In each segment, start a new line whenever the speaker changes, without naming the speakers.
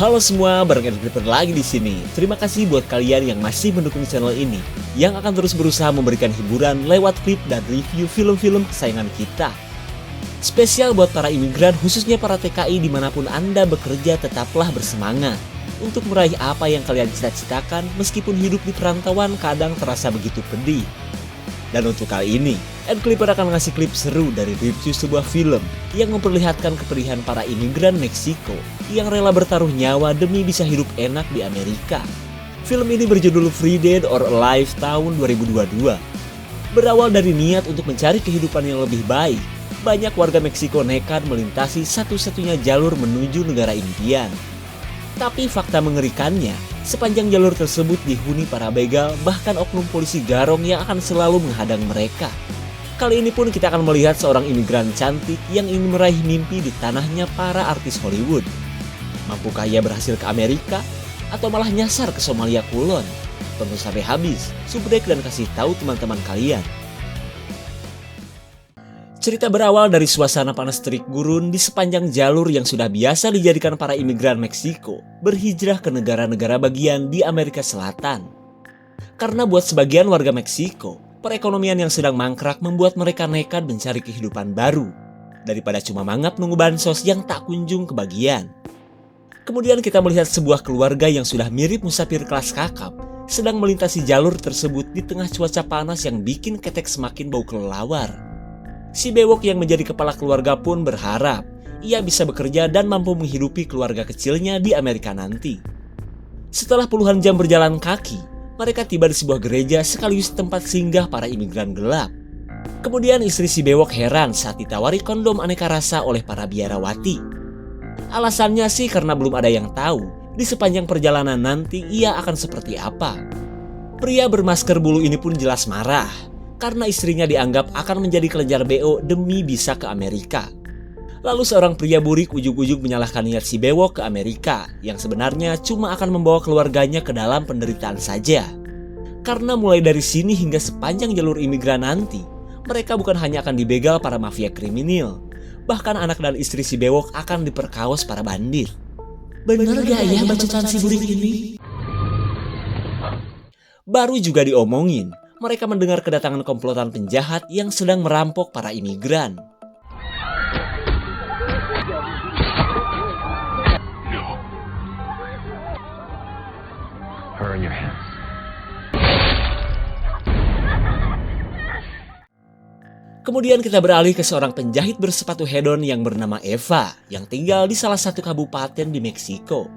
Halo semua, bareng Ed Clipper lagi di sini. Terima kasih buat kalian yang masih mendukung channel ini, yang akan terus berusaha memberikan hiburan lewat klip dan review film-film kesayangan kita. Spesial buat para imigran, khususnya para TKI dimanapun Anda bekerja, tetaplah bersemangat untuk meraih apa yang kalian cita-citakan meskipun hidup di perantauan kadang terasa begitu pedih. Dan untuk kali ini, Ed Clipper akan ngasih klip seru dari review sebuah film yang memperlihatkan kepedihan para imigran Meksiko yang rela bertaruh nyawa demi bisa hidup enak di Amerika. Film ini berjudul Free Dead or Alive tahun 2022. Berawal dari niat untuk mencari kehidupan yang lebih baik, banyak warga Meksiko nekat melintasi satu-satunya jalur menuju negara impian. Tapi fakta mengerikannya, sepanjang jalur tersebut dihuni para begal, bahkan oknum polisi garong yang akan selalu menghadang mereka. Kali ini pun kita akan melihat seorang imigran cantik yang ingin meraih mimpi di tanahnya para artis Hollywood. Mampukah ia berhasil ke Amerika? Atau malah nyasar ke Somalia kulon? Tonton sampai habis, subrek dan kasih tahu teman-teman kalian. Cerita berawal dari suasana panas terik gurun di sepanjang jalur yang sudah biasa dijadikan para imigran Meksiko berhijrah ke negara-negara bagian di Amerika Selatan. Karena buat sebagian warga Meksiko, perekonomian yang sedang mangkrak membuat mereka nekat mencari kehidupan baru daripada cuma mangap nunggu bansos yang tak kunjung kebagian. Kemudian kita melihat sebuah keluarga yang sudah mirip musafir kelas kakap sedang melintasi jalur tersebut di tengah cuaca panas yang bikin ketek semakin bau kelelawar. Si bewok yang menjadi kepala keluarga pun berharap ia bisa bekerja dan mampu menghidupi keluarga kecilnya di Amerika nanti. Setelah puluhan jam berjalan kaki, mereka tiba di sebuah gereja sekaligus tempat singgah para imigran gelap. Kemudian istri si bewok heran saat ditawari kondom aneka rasa oleh para biarawati. Alasannya sih karena belum ada yang tahu di sepanjang perjalanan nanti ia akan seperti apa. Pria bermasker bulu ini pun jelas marah karena istrinya dianggap akan menjadi kelenjar BO demi bisa ke Amerika. Lalu seorang pria burik ujug-ujug menyalahkan niat si bewok ke Amerika yang sebenarnya cuma akan membawa keluarganya ke dalam penderitaan saja. Karena mulai dari sini hingga sepanjang jalur imigran nanti, mereka bukan hanya akan dibegal para mafia kriminal, bahkan anak dan istri si bewok akan diperkaos para bandit. Bener gak ya bacotan si burik ini? Baru juga diomongin, mereka mendengar kedatangan komplotan penjahat yang sedang merampok para imigran.
Her in your hands.
Kemudian kita beralih ke seorang penjahit bersepatu hedon yang bernama Eva yang tinggal di salah satu kabupaten di Meksiko.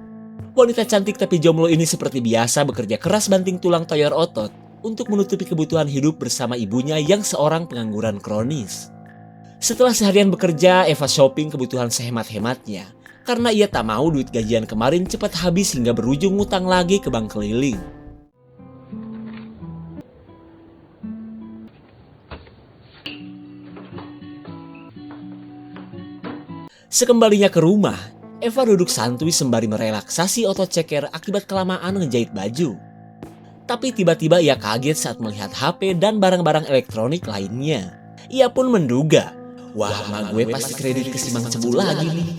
Wanita cantik tapi jomblo ini seperti biasa bekerja keras banting tulang toyor otot untuk menutupi kebutuhan hidup bersama ibunya yang seorang pengangguran kronis. Setelah seharian bekerja, Eva shopping kebutuhan sehemat-hematnya karena ia tak mau duit gajian kemarin cepat habis hingga berujung ngutang lagi ke bank keliling. Sekembalinya ke rumah, Eva duduk santuy sembari merelaksasi otot ceker akibat kelamaan ngejahit baju. Tapi tiba-tiba ia kaget saat melihat HP dan barang-barang elektronik lainnya. Ia pun menduga, wah mak gue pasti kredit ke Simang Cebu lagi nih.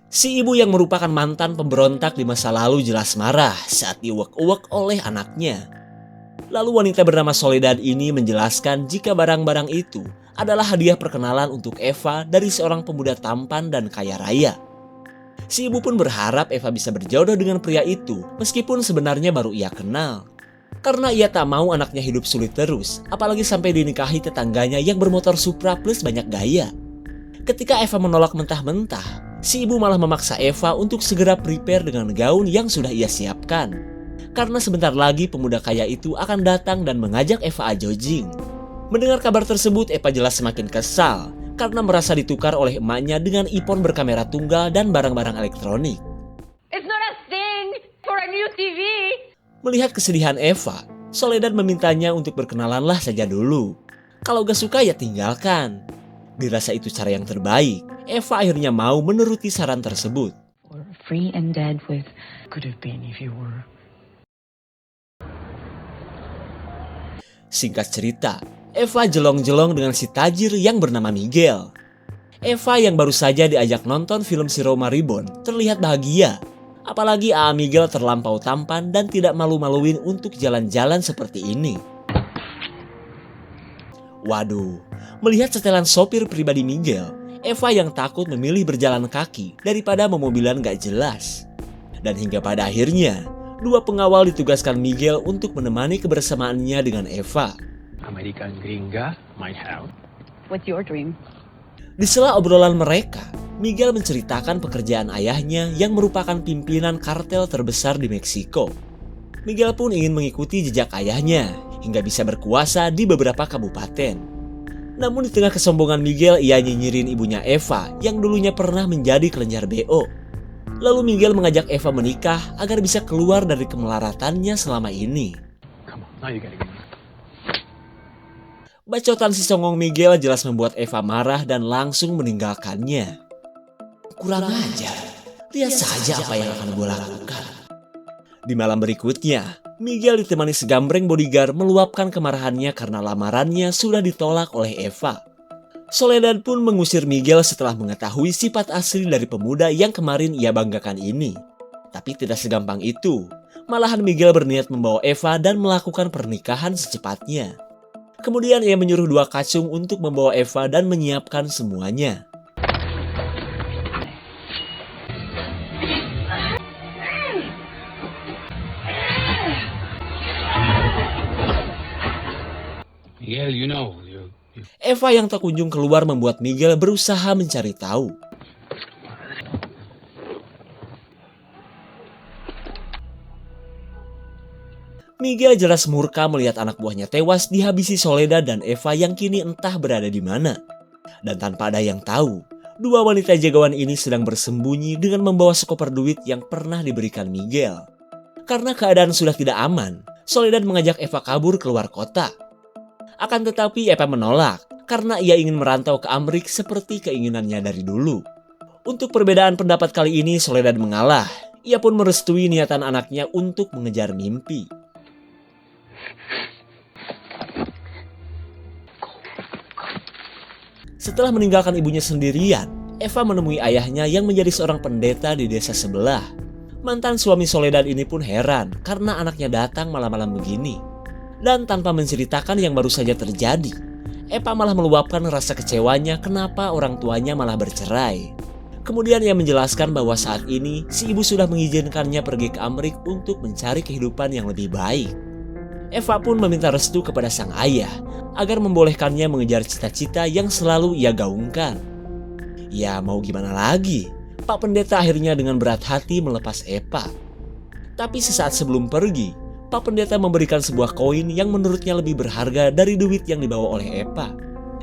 Si ibu yang merupakan mantan pemberontak di masa lalu jelas marah saat diuwek-uwek oleh anaknya. Lalu wanita bernama Soledad ini menjelaskan jika barang-barang itu adalah hadiah perkenalan untuk Eva dari seorang pemuda tampan dan kaya raya. Si ibu pun berharap Eva bisa berjodoh dengan pria itu meskipun sebenarnya baru ia kenal. Karena ia tak mau anaknya hidup sulit terus, apalagi sampai dinikahi tetangganya yang bermotor Supra plus banyak gaya. Ketika Eva menolak mentah-mentah, si ibu malah memaksa Eva untuk segera prepare dengan gaun yang sudah ia siapkan. Karena sebentar lagi pemuda kaya itu akan datang dan mengajak Eva jogging. Mendengar kabar tersebut, Eva jelas semakin kesal karena merasa ditukar oleh emaknya dengan iPhone berkamera tunggal dan barang-barang elektronik.
It's not a thing for a new TV.
Melihat kesedihan Eva, Soledad memintanya untuk berkenalanlah saja dulu. Kalau gak suka ya tinggalkan. Dirasa itu cara yang terbaik, Eva akhirnya mau menuruti saran tersebut.
Free and dead with could have been if you were.
Singkat cerita, Eva jelong-jelong dengan si tajir yang bernama Miguel. Eva yang baru saja diajak nonton film si Roma Reborn terlihat bahagia. Apalagi A.A. Miguel terlampau tampan dan tidak malu-maluin untuk jalan-jalan seperti ini. Waduh, melihat setelan sopir pribadi Miguel, Eva yang takut memilih berjalan kaki daripada memobilan gak jelas. Dan hingga pada akhirnya, dua pengawal ditugaskan Miguel untuk menemani kebersamaannya dengan Eva.
American Gringa might have.
What's your dream?
Di sela obrolan mereka, Miguel menceritakan pekerjaan ayahnya yang merupakan pimpinan kartel terbesar di Meksiko. Miguel pun ingin mengikuti jejak ayahnya hingga bisa berkuasa di beberapa kabupaten. Namun di tengah kesombongan Miguel, ia nyinyirin ibunya Eva yang dulunya pernah menjadi kelenjar BO. Lalu Miguel mengajak Eva menikah agar bisa keluar dari kemelaratannya selama ini.
Come on, now you gotta get me.
Bacotan si songong Miguel jelas membuat Eva marah dan langsung meninggalkannya. Kurang ajar, lihat saja apa yang akan gue lakukan. Di malam berikutnya, Miguel ditemani segambreng bodyguard meluapkan kemarahannya karena lamarannya sudah ditolak oleh Eva. Soledad pun mengusir Miguel setelah mengetahui sifat asli dari pemuda yang kemarin ia banggakan ini. Tapi tidak segampang itu, malahan Miguel berniat membawa Eva dan melakukan pernikahan secepatnya. Kemudian ia menyuruh dua kacung untuk membawa Eva dan menyiapkan semuanya.
Miguel, you know,
Eva yang tak kunjung keluar membuat Miguel berusaha mencari tahu. Miguel jelas murka melihat anak buahnya tewas dihabisi Soledad dan Eva yang kini entah berada di mana. Dan tanpa ada yang tahu, dua wanita jagoan ini sedang bersembunyi dengan membawa sekoper duit yang pernah diberikan Miguel. Karena keadaan sudah tidak aman, Soledad mengajak Eva kabur keluar kota. Akan tetapi Eva menolak karena ia ingin merantau ke Amerika seperti keinginannya dari dulu. Untuk perbedaan pendapat kali ini Soledad mengalah. Ia pun merestui niatan anaknya untuk mengejar mimpi. Setelah meninggalkan ibunya sendirian, Eva menemui ayahnya yang menjadi seorang pendeta di desa sebelah. Mantan suami Soledad ini pun heran karena anaknya datang malam-malam begini. Dan tanpa menceritakan yang baru saja terjadi, Eva malah meluapkan rasa kecewanya kenapa orang tuanya malah bercerai. Kemudian ia menjelaskan bahwa saat ini si ibu sudah mengizinkannya pergi ke Amerika untuk mencari kehidupan yang lebih baik. Eva pun meminta restu kepada sang ayah agar membolehkannya mengejar cita-cita yang selalu ia gaungkan. Ya mau gimana lagi, Pak Pendeta akhirnya dengan berat hati melepas Eva. Tapi sesaat sebelum pergi, Pak Pendeta memberikan sebuah koin yang menurutnya lebih berharga dari duit yang dibawa oleh Eva.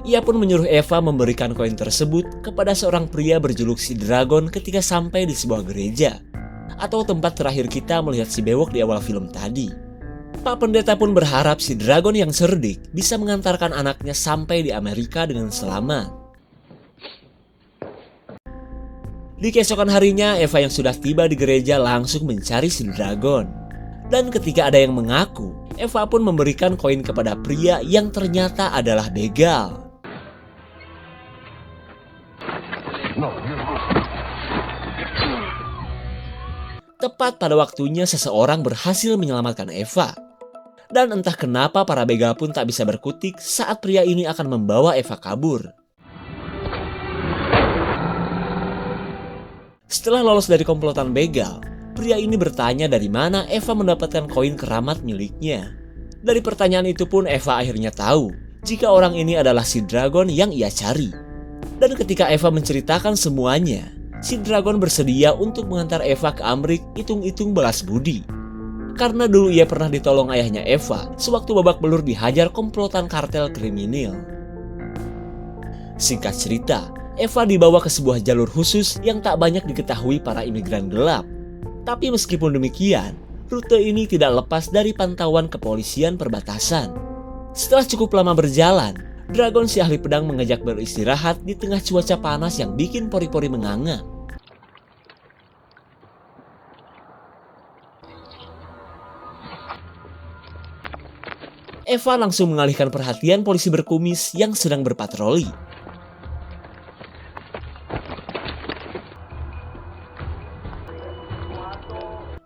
Ia pun menyuruh Eva memberikan koin tersebut kepada seorang pria berjuluk si Dragon ketika sampai di sebuah gereja, atau tempat terakhir kita melihat si bewok di awal film tadi. Pak Pendeta pun berharap si Dragon yang cerdik bisa mengantarkan anaknya sampai di Amerika dengan selamat. Di keesokan harinya, Eva yang sudah tiba di gereja langsung mencari si Dragon. Dan ketika ada yang mengaku, Eva pun memberikan koin kepada pria yang ternyata adalah begal. Tepat pada waktunya seseorang berhasil menyelamatkan Eva. Dan entah kenapa para begal pun tak bisa berkutik saat pria ini akan membawa Eva kabur. Setelah lolos dari komplotan begal, pria ini bertanya dari mana Eva mendapatkan koin keramat miliknya. Dari pertanyaan itu pun Eva akhirnya tahu jika orang ini adalah si Dragon yang ia cari. Dan ketika Eva menceritakan semuanya, si Dragon bersedia untuk mengantar Eva ke Amerika hitung-hitung balas budi. Karena dulu ia pernah ditolong ayahnya Eva sewaktu babak belur dihajar komplotan kartel kriminal. Singkat cerita, Eva dibawa ke sebuah jalur khusus yang tak banyak diketahui para imigran gelap. Tapi meskipun demikian, rute ini tidak lepas dari pantauan kepolisian perbatasan. Setelah cukup lama berjalan, Dragon si ahli pedang mengajak beristirahat di tengah cuaca panas yang bikin pori-pori menganga. Eva langsung mengalihkan perhatian polisi berkumis yang sedang berpatroli.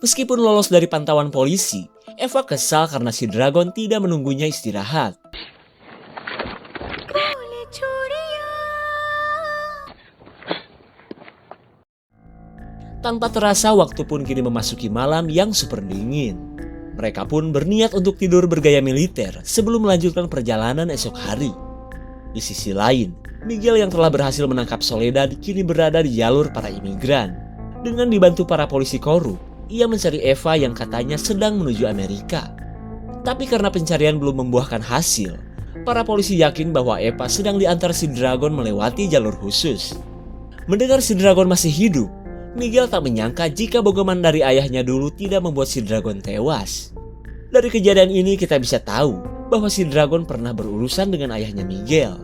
Meskipun lolos dari pantauan polisi, Eva kesal karena si Dragon tidak menunggunya istirahat. Tanpa terasa waktu pun kini memasuki malam yang super dingin. Mereka pun berniat untuk tidur bergaya militer sebelum melanjutkan perjalanan esok hari. Di sisi lain, Miguel yang telah berhasil menangkap Soledad kini berada di jalur para imigran. Dengan dibantu para polisi korup, ia mencari Eva yang katanya sedang menuju Amerika. Tapi karena pencarian belum membuahkan hasil, para polisi yakin bahwa Eva sedang diantar si Dragon melewati jalur khusus. Mendengar si Dragon masih hidup, Miguel tak menyangka jika bogoman dari ayahnya dulu tidak membuat si Dragon tewas. Dari kejadian ini kita bisa tahu bahwa si Dragon pernah berurusan dengan ayahnya Miguel.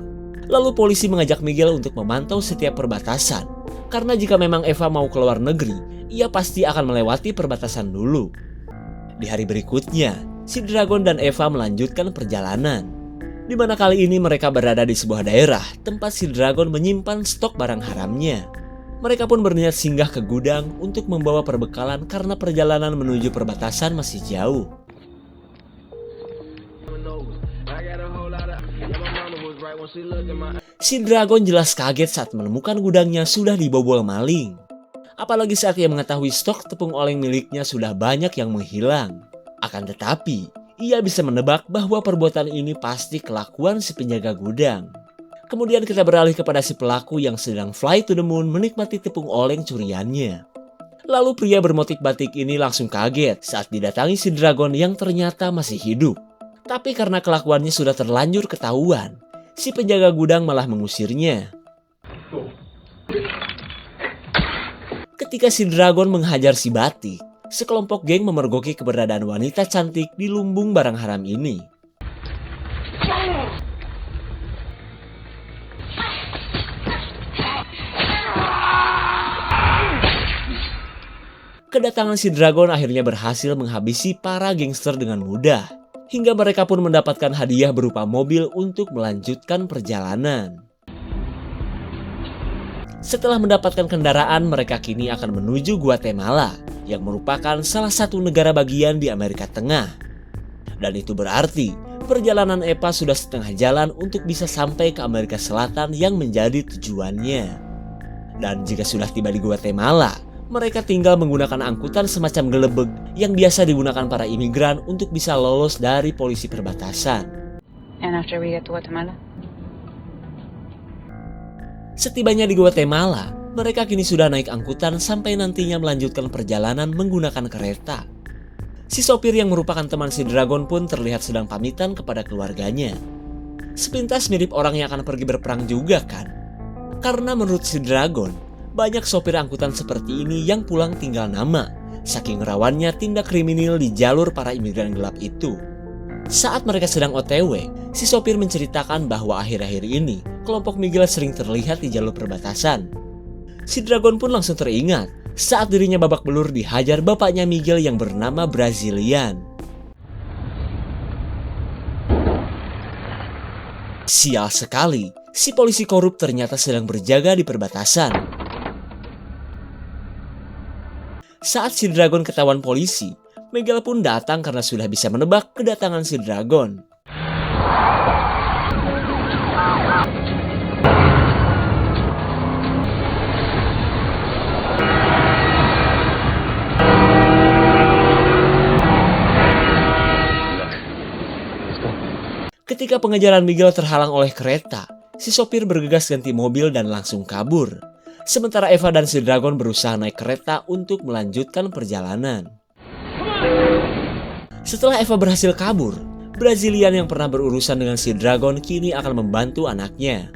Lalu polisi mengajak Miguel untuk memantau setiap perbatasan. Karena jika memang Eva mau keluar negeri, ia pasti akan melewati perbatasan dulu. Di hari berikutnya, si Dragon dan Eva melanjutkan perjalanan. Di mana kali ini mereka berada di sebuah daerah tempat si Dragon menyimpan stok barang haramnya. Mereka pun berniat singgah ke gudang untuk membawa perbekalan karena perjalanan menuju perbatasan masih jauh. Si Dragon jelas kaget saat menemukan gudangnya sudah dibobol maling. Apalagi saat ia mengetahui stok tepung oleng miliknya sudah banyak yang menghilang. Akan tetapi, ia bisa menebak bahwa perbuatan ini pasti kelakuan si penjaga gudang. Kemudian kita beralih kepada si pelaku yang sedang fly to the moon menikmati tepung oleng curiannya. Lalu pria bermotif batik ini langsung kaget saat didatangi si Dragon yang ternyata masih hidup. Tapi karena kelakuannya sudah terlanjur ketahuan, si penjaga gudang malah mengusirnya. Ketika si Dragon menghajar si batik, sekelompok geng memergoki keberadaan wanita cantik di lumbung barang haram ini. Kedatangan si Dragon akhirnya berhasil menghabisi para gangster dengan mudah. Hingga mereka pun mendapatkan hadiah berupa mobil untuk melanjutkan perjalanan. Setelah mendapatkan kendaraan, mereka kini akan menuju Guatemala, yang merupakan salah satu negara bagian di Amerika Tengah. Dan itu berarti perjalanan Eva sudah setengah jalan untuk bisa sampai ke Amerika Selatan yang menjadi tujuannya. Dan jika sudah tiba di Guatemala, mereka tinggal menggunakan angkutan semacam gelebeg yang biasa digunakan para imigran untuk bisa lolos dari polisi perbatasan.
And after we get to Guatemala?
Setibanya di Guatemala, mereka kini sudah naik angkutan sampai nantinya melanjutkan perjalanan menggunakan kereta. Si sopir yang merupakan teman si Dragon pun terlihat sedang pamitan kepada keluarganya. Sepintas mirip orang yang akan pergi berperang juga kan? Karena menurut si Dragon, banyak sopir angkutan seperti ini yang pulang tinggal nama, saking rawannya tindak kriminal di jalur para imigran gelap itu. Saat mereka sedang OTW, si sopir menceritakan bahwa akhir-akhir ini kelompok Miguel sering terlihat di jalur perbatasan. Si Dragon pun langsung teringat saat dirinya babak belur dihajar bapaknya Miguel yang bernama Brazilian. Sial sekali, si polisi korup ternyata sedang berjaga di perbatasan. Saat si Dragon ketahuan polisi, Miguel pun datang karena sudah bisa menebak kedatangan si Dragon. Ketika pengejaran Miguel terhalang oleh kereta, si sopir bergegas ganti mobil dan langsung kabur. Sementara Eva dan si Dragon berusaha naik kereta untuk melanjutkan perjalanan. Setelah Eva berhasil kabur, Brazilian yang pernah berurusan dengan si Dragon kini akan membantu anaknya.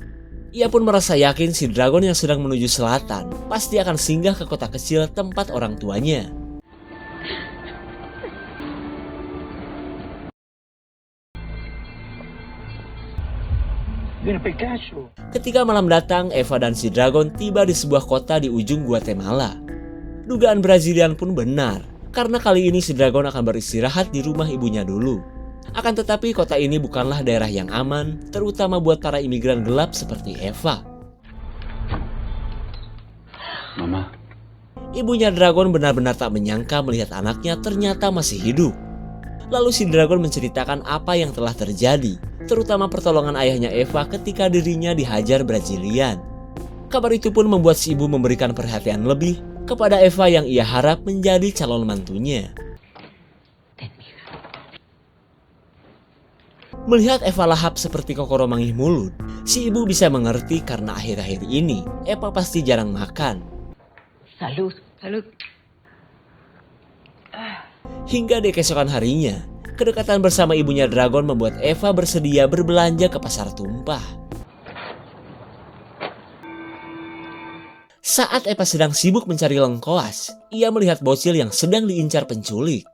Ia pun merasa yakin si Dragon yang sedang menuju selatan pasti akan singgah ke kota kecil tempat orang tuanya. Ketika malam datang, Eva dan si Dragon tiba di sebuah kota di ujung Guatemala. Dugaan Brazilian pun benar, karena kali ini si Dragon akan beristirahat di rumah ibunya dulu. Akan tetapi kota ini bukanlah daerah yang aman, terutama buat para imigran gelap seperti Eva.
Mama.
Ibunya Dragon benar-benar tak menyangka melihat anaknya ternyata masih hidup. Lalu si Dragon menceritakan apa yang telah terjadi, terutama pertolongan ayahnya Eva ketika dirinya dihajar Brazilian. Kabar itu pun membuat si ibu memberikan perhatian lebih kepada Eva yang ia harap menjadi calon mantunya. Melihat Eva lahap seperti kokoro manggih mulut, si ibu bisa mengerti karena akhir-akhir ini Eva pasti jarang makan.
Salud. Salud.
Hingga di keesokan harinya, kedekatan bersama ibunya Dragon membuat Eva bersedia berbelanja ke pasar tumpah. Saat Eva sedang sibuk mencari lengkoas, ia melihat bocil yang sedang diincar penculik.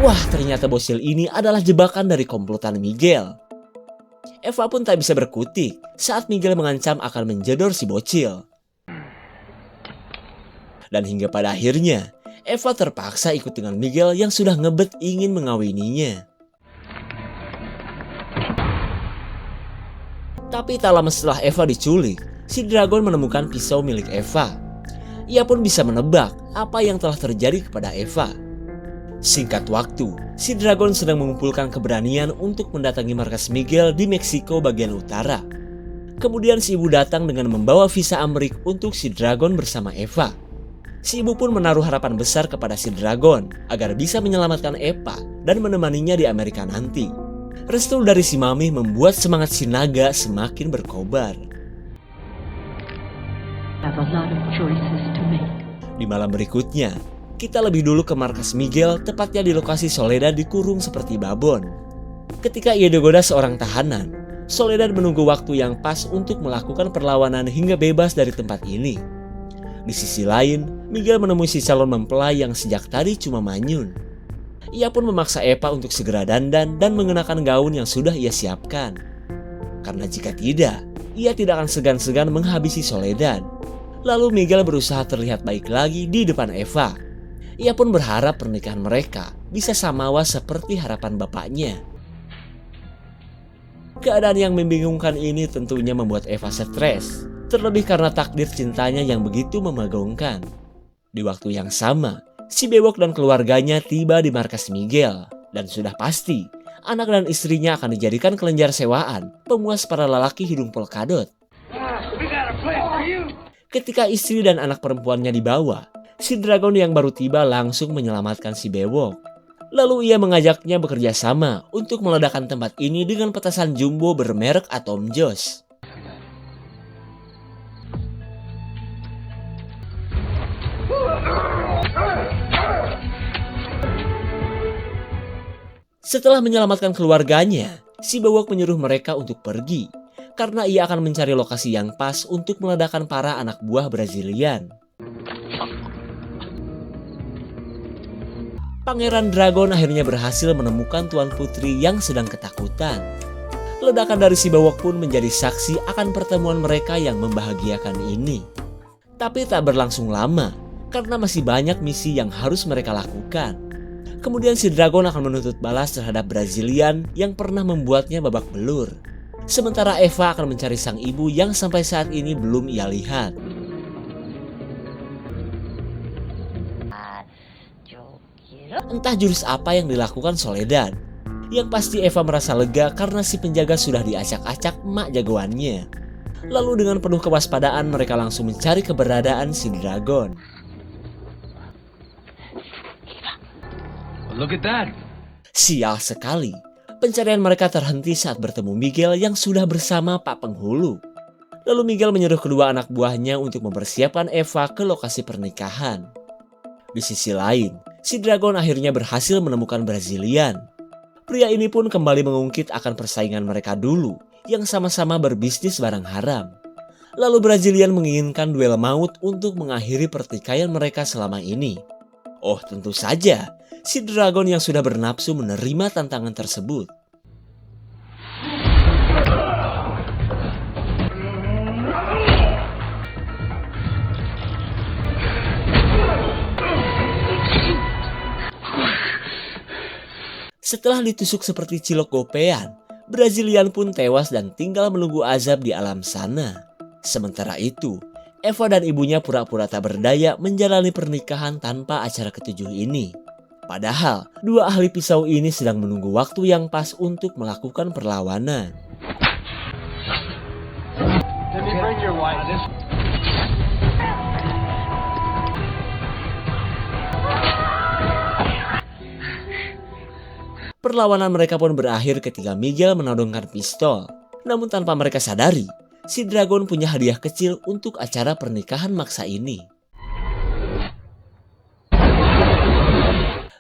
Wah, ternyata bocil ini adalah jebakan dari komplotan Miguel. Eva pun tak bisa berkutik saat Miguel mengancam akan menjedor si bocil. Dan hingga pada akhirnya, Eva terpaksa ikut dengan Miguel yang sudah ngebet ingin mengawininya. Tapi tak lama setelah Eva diculik, si Dragon menemukan pisau milik Eva. Ia pun bisa menebak apa yang telah terjadi kepada Eva. Singkat waktu, si Dragon sedang mengumpulkan keberanian untuk mendatangi markas Miguel di Meksiko bagian utara. Kemudian si ibu datang dengan membawa visa Amerika untuk si Dragon bersama Eva. Si ibu pun menaruh harapan besar kepada si Dragon agar bisa menyelamatkan Eva dan menemaninya di Amerika nanti. Restu dari si Mami membuat semangat si naga semakin berkobar.
Have a lot of choices to make.
Di malam berikutnya, kita lebih dulu ke markas Miguel, tepatnya di lokasi Soledad dikurung seperti babon. Ketika ia digoda seorang tahanan, Soledad menunggu waktu yang pas untuk melakukan perlawanan hingga bebas dari tempat ini. Di sisi lain, Miguel menemui si calon mempelai yang sejak tadi cuma manyun. Ia pun memaksa Eva untuk segera dandan dan mengenakan gaun yang sudah ia siapkan. Karena jika tidak, ia tidak akan segan-segan menghabisi Soledad. Lalu Miguel berusaha terlihat baik lagi di depan Eva. Ia pun berharap pernikahan mereka bisa samawa seperti harapan bapaknya. Keadaan yang membingungkan ini tentunya membuat Eva stres. Terlebih karena takdir cintanya yang begitu memagongkan. Di waktu yang sama, si bewok dan keluarganya tiba di markas Miguel. Dan sudah pasti, anak dan istrinya akan dijadikan kelenjar sewaan, pemuas para lelaki hidung polkadot. Ketika istri dan anak perempuannya dibawa, si Dragon yang baru tiba langsung menyelamatkan si bewok. Lalu ia mengajaknya bekerja sama untuk meledakkan tempat ini dengan petasan jumbo bermerek Atom Joss. Setelah menyelamatkan keluarganya, si bewok menyuruh mereka untuk pergi karena ia akan mencari lokasi yang pas untuk meledakkan para anak buah Brazilian. Pangeran Dragon akhirnya berhasil menemukan Tuan Putri yang sedang ketakutan. Ledakan dari si bewok pun menjadi saksi akan pertemuan mereka yang membahagiakan ini. Tapi tak berlangsung lama karena masih banyak misi yang harus mereka lakukan. Kemudian si Dragon akan menuntut balas terhadap Brazilian yang pernah membuatnya babak belur. Sementara Eva akan mencari sang ibu yang sampai saat ini belum ia lihat. Entah jurus apa yang dilakukan Soledad. Yang pasti Eva merasa lega karena si penjaga sudah diacak-acak emak jagoannya. Lalu dengan penuh kewaspadaan mereka langsung mencari keberadaan si Dragon.
Look at that.
Sial sekali, pencarian mereka terhenti saat bertemu Miguel yang sudah bersama Pak Penghulu. Lalu Miguel menyuruh kedua anak buahnya untuk mempersiapkan Eva ke lokasi pernikahan. Di sisi lain, si Dragon akhirnya berhasil menemukan Brazilian. Pria ini pun kembali mengungkit akan persaingan mereka dulu yang sama-sama berbisnis barang haram. Lalu Brazilian menginginkan duel maut untuk mengakhiri pertikaian mereka selama ini. Oh, tentu saja, si Dragon yang sudah bernafsu menerima tantangan tersebut. Setelah ditusuk seperti cilok gopean, Brazilian pun tewas dan tinggal menunggu azab di alam sana. Sementara itu, Eva dan ibunya pura-pura tak berdaya menjalani pernikahan tanpa acara ketujuh ini. Padahal, dua ahli pisau ini sedang menunggu waktu yang pas untuk melakukan perlawanan.
Let me bring your wife.
Perlawanan mereka pun berakhir ketika Miguel menodongkan pistol. Namun tanpa mereka sadari, si Dragon punya hadiah kecil untuk acara pernikahan maksa ini.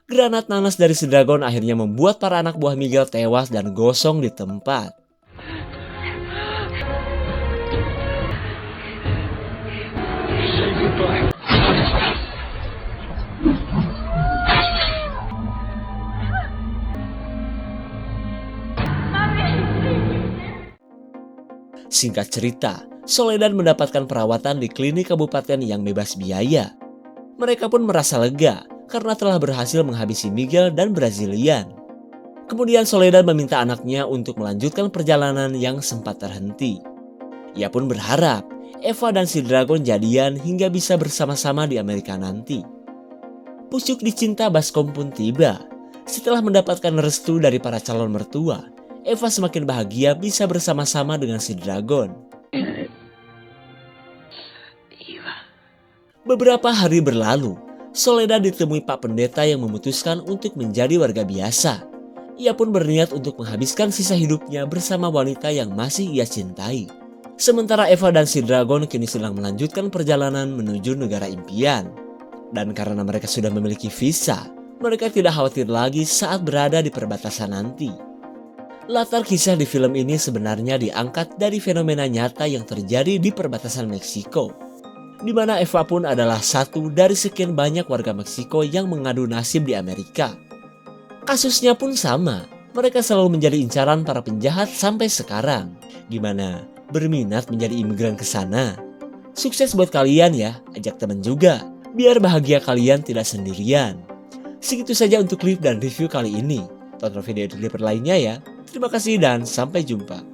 Granat nanas dari si Dragon akhirnya membuat para anak buah Miguel tewas dan gosong di tempat. Singkat cerita, Soledad mendapatkan perawatan di klinik kabupaten yang bebas biaya. Mereka pun merasa lega karena telah berhasil menghabisi Miguel dan Brazilian. Kemudian Soledad meminta anaknya untuk melanjutkan perjalanan yang sempat terhenti. Ia pun berharap Eva dan si Dragon jadian hingga bisa bersama-sama di Amerika nanti. Pucuk dicinta Baskom pun tiba. Setelah mendapatkan restu dari para calon mertua, Eva semakin bahagia bisa bersama-sama dengan si Dragon. Beberapa hari berlalu, Soledad ditemui Pak Pendeta yang memutuskan untuk menjadi warga biasa. Ia pun berniat untuk menghabiskan sisa hidupnya bersama wanita yang masih ia cintai. Sementara Eva dan si Dragon kini sedang melanjutkan perjalanan menuju negara impian. Dan karena mereka sudah memiliki visa, mereka tidak khawatir lagi saat berada di perbatasan nanti. Latar kisah di film ini sebenarnya diangkat dari fenomena nyata yang terjadi di perbatasan Meksiko, di mana Eva pun adalah satu dari sekian banyak warga Meksiko yang mengadu nasib di Amerika. Kasusnya pun sama, mereka selalu menjadi incaran para penjahat sampai sekarang. Gimana? Berminat menjadi imigran ke sana? Sukses buat kalian ya, ajak teman juga, biar bahagia kalian tidak sendirian. Segitu saja untuk klip dan review kali ini. Tonton video klip lainnya ya. Terima kasih dan sampai jumpa.